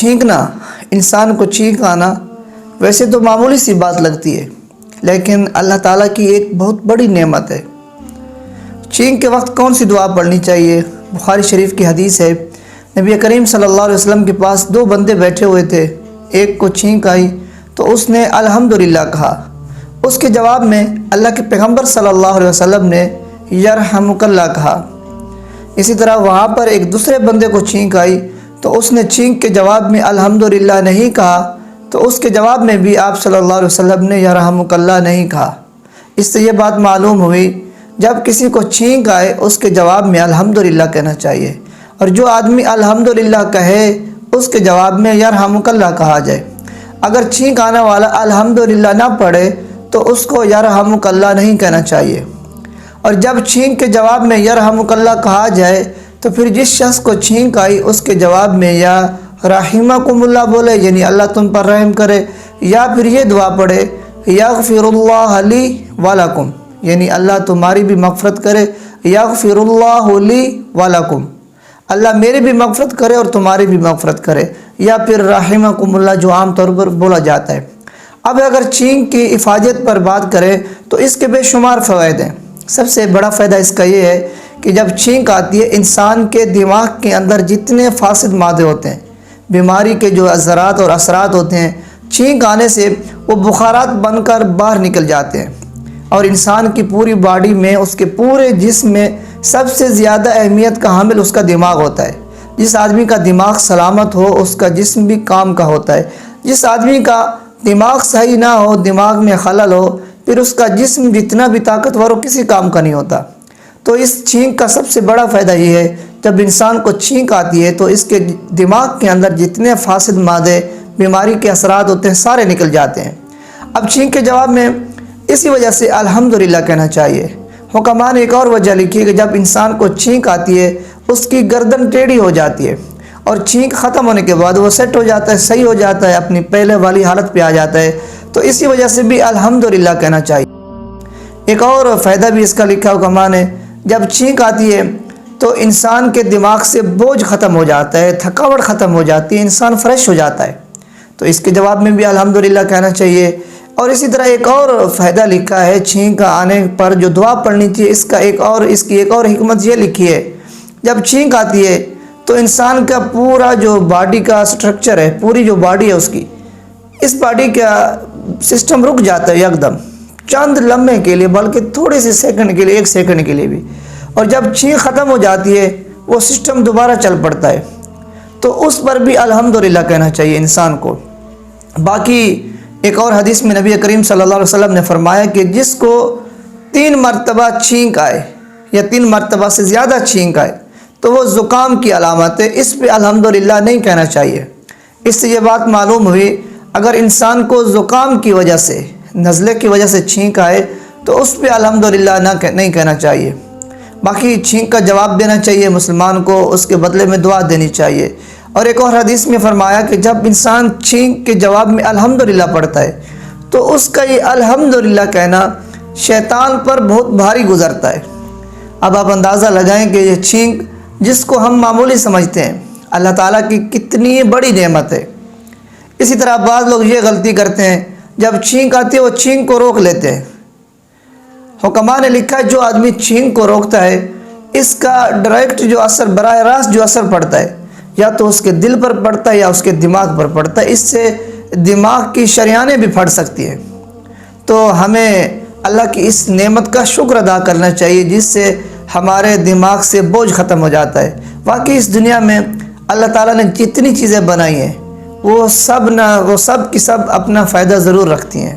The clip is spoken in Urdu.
چھینکنا، انسان کو چھینک آنا ویسے تو معمولی سی بات لگتی ہے، لیکن اللہ تعالیٰ کی ایک بہت بڑی نعمت ہے۔ چھینک کے وقت کون سی دعا پڑھنی چاہیے؟ بخاری شریف کی حدیث ہے، نبی کریم صلی اللہ علیہ وسلم کے پاس دو بندے بیٹھے ہوئے تھے، ایک کو چھینک آئی تو اس نے الحمدللہ کہا، اس کے جواب میں اللہ کے پیغمبر صلی اللہ علیہ وسلم نے یرحمک اللہ کہا۔ اسی طرح وہاں پر ایک دوسرے بندے کو چھینک آئی تو اس نے چھینک کے جواب میں الحمدللہ نہیں کہا، تو اس کے جواب میں بھی آپ صلی اللہ علیہ وسلم نے یرحمک اللہ نہیں کہا۔ اس سے یہ بات معلوم ہوئی جب کسی کو چھینک آئے اس کے جواب میں الحمدللہ کہنا چاہیے، اور جو آدمی الحمدللہ کہے اس کے جواب میں یرحمک اللہ کہا جائے۔ اگر چھینک آنے والا الحمدللہ نہ پڑھے تو اس کو یرحمک اللہ نہیں کہنا چاہیے، اور جب چھینک کے جواب میں یرحمک اللہ کہا جائے تو پھر جس شخص کو چھینک آئی اس کے جواب میں یا رحمکم اللہ بولے، یعنی اللہ تم پر رحم کرے، یا پھر یہ دعا پڑھے یغفر اللہ لی ولکم، یعنی اللہ تمہاری بھی مغفرت کرے، یغفر اللہ لی ولکم، اللہ میری بھی مغفرت کرے اور تمہاری بھی مغفرت کرے، یا پھر رحمکم اللہ جو عام طور پر بولا جاتا ہے۔ اب اگر چھینک کی حفاظت پر بات کریں تو اس کے بے شمار فوائد ہیں۔ سب سے بڑا فائدہ اس کا یہ ہے کہ جب چھینک آتی ہے انسان کے دماغ کے اندر جتنے فاسد مادے ہوتے ہیں، بیماری کے جو اثرات اور اثرات ہوتے ہیں، چھینک آنے سے وہ بخارات بن کر باہر نکل جاتے ہیں، اور انسان کی پوری باڈی میں، اس کے پورے جسم میں سب سے زیادہ اہمیت کا حامل اس کا دماغ ہوتا ہے۔ جس آدمی کا دماغ سلامت ہو اس کا جسم بھی کام کا ہوتا ہے، جس آدمی کا دماغ صحیح نہ ہو، دماغ میں خلل ہو، پھر اس کا جسم جتنا بھی طاقتور ہو کسی کام کا نہیں ہوتا۔ تو اس چھینک کا سب سے بڑا فائدہ یہ ہے، جب انسان کو چھینک آتی ہے تو اس کے دماغ کے اندر جتنے فاسد مادے، بیماری کے اثرات ہوتے ہیں، سارے نکل جاتے ہیں۔ اب چھینک کے جواب میں اسی وجہ سے الحمدللہ کہنا چاہیے۔ حکماء نے ایک اور وجہ لکھی کہ جب انسان کو چھینک آتی ہے اس کی گردن ٹیڑھی ہو جاتی ہے، اور چھینک ختم ہونے کے بعد وہ سیٹ ہو جاتا ہے، صحیح ہو جاتا ہے، اپنی پہلے والی حالت پہ آ جاتا ہے، تو اسی وجہ سے بھی الحمدللہ کہنا چاہیے۔ ایک اور فائدہ بھی اس کا لکھا حکماء نے، جب چھینک آتی ہے تو انسان کے دماغ سے بوجھ ختم ہو جاتا ہے، تھکاوٹ ختم ہو جاتی ہے، انسان فریش ہو جاتا ہے، تو اس کے جواب میں بھی الحمدللہ کہنا چاہیے۔ اور اسی طرح ایک اور فائدہ لکھا ہے چھینک آنے پر جو دعا پڑھنی چاہیے، اس کی ایک اور حکمت یہ لکھی ہے، جب چھینک آتی ہے تو انسان کا پورا جو باڈی کا سٹرکچر ہے، پوری جو باڈی ہے اس باڈی کا سسٹم رک جاتا ہے یکدم، چند لمحے کے لیے، بلکہ تھوڑے سے سیکنڈ کے لیے، 1 سیکنڈ کے لیے بھی، اور جب چھینک ختم ہو جاتی ہے وہ سسٹم دوبارہ چل پڑتا ہے، تو اس پر بھی الحمدللہ کہنا چاہیے انسان کو۔ باقی ایک اور حدیث میں نبی کریم صلی اللہ علیہ وسلم نے فرمایا کہ جس کو 3 مرتبہ چھینک آئے یا 3 مرتبہ سے زیادہ چھینک آئے تو وہ زکام کی علامت ہے، اس پہ الحمدللہ نہیں کہنا چاہیے۔ اس سے یہ بات معلوم ہوئی اگر انسان کو زکام کی وجہ سے، نزلے کی وجہ سے چھینک آئے تو اس پہ الحمدللہ نہیں کہنا چاہیے۔ باقی چھینک کا جواب دینا چاہیے مسلمان کو، اس کے بدلے میں دعا دینی چاہیے۔ اور ایک اور حدیث میں فرمایا کہ جب انسان چھینک کے جواب میں الحمدللہ پڑھتا ہے تو اس کا یہ الحمدللہ کہنا شیطان پر بہت بھاری گزرتا ہے۔ اب آپ اندازہ لگائیں کہ یہ چھینک جس کو ہم معمولی سمجھتے ہیں، اللہ تعالیٰ کی کتنی بڑی نعمت ہے۔ اسی طرح بعض لوگ یہ غلطی کرتے ہیں، جب چھینک آتی ہے وہ چھینک کو روک لیتے ہیں۔ حکماء نے لکھا ہے جو آدمی چھینک کو روکتا ہے اس کا ڈائریکٹ جو اثر، براہ راست جو اثر پڑتا ہے، یا تو اس کے دل پر پڑتا ہے یا اس کے دماغ پر پڑتا ہے، اس سے دماغ کی شریانیں بھی پھٹ سکتی ہیں۔ تو ہمیں اللہ کی اس نعمت کا شکر ادا کرنا چاہیے جس سے ہمارے دماغ سے بوجھ ختم ہو جاتا ہے۔ واقعی اس دنیا میں اللہ تعالیٰ نے جتنی چیزیں بنائی ہیں وہ سب کی سب اپنا فائدہ ضرور رکھتی ہیں۔